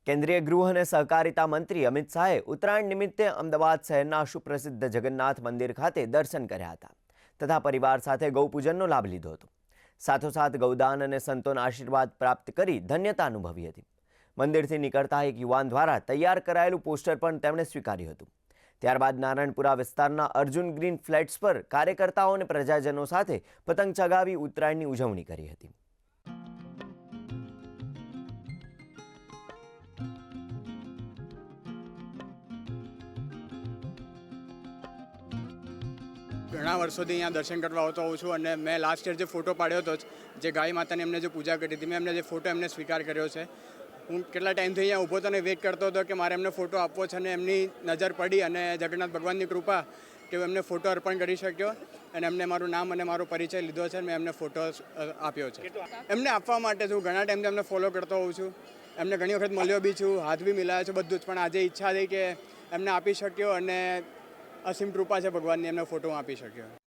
કેન્દ્રીય ગૃહ અને સહકારિતા મંત્રી અમિત શાહે ઉત્તરાયણ નિમિત્તે અમદાવાદ શહેરના સુપ્રસિદ્ધ જગન્નાથ મંદિર ખાતે દર્શન કર્યા હતા તથા પરિવાર સાથે ગૌપૂજનનો લાભ લીધો હતો। સાથોસાથ ગૌદાન અને સંતોના આશીર્વાદ પ્રાપ્ત કરી ધન્યતા અનુભવી હતી। મંદિરથી નીકળતા એક યુવાન દ્વારા તૈયાર કરાયેલું પોસ્ટર પણ તેમણે સ્વીકાર્યું હતું। ત્યારબાદ નારાયણપુરા વિસ્તારના અર્જુન ગ્રીન ફ્લેટ્સ પર કાર્યકર્તાઓ અને પ્રજાજનો સાથે પતંગ ચગાવી ઉત્તરાયણની ઉજવણી કરી હતી। ઘણા વર્ષોથી અહીંયા દર્શન કરવા આવતો હોઉં છું અને મેં લાસ્ટ યર જે ફોટો પાડ્યો હતો જે ગાય માતાની એમને જે પૂજા કરી હતી મેં એમને જે ફોટો એમને સ્વીકાર કર્યો છે। હું કેટલા ટાઈમથી અહીંયા ઊભો હતો અને વેઇટ કરતો હતો કે મારે એમને ફોટો આપવો છે અને એમની નજર પડી અને જગન્નાથ ભગવાનની કૃપા કે હું એમને ફોટો અર્પણ કરી શક્યો અને એમને મારું નામ અને મારો પરિચય લીધો છે અને મેં એમને ફોટો આપ્યો છે। એમને આપવા માટે હું ઘણા ટાઈમથી એમને ફોલો કરતો હોઉં છું, એમને ઘણી વખત મળ્યો બી છું, હાથ બી મિલાયો છે બધું જ, પણ આજે ઈચ્છા થઈ કે એમને આપી શક્યો અને અસીમ કૃપા છે ભગવાનની, એમને ફોટો આપી શક્યો।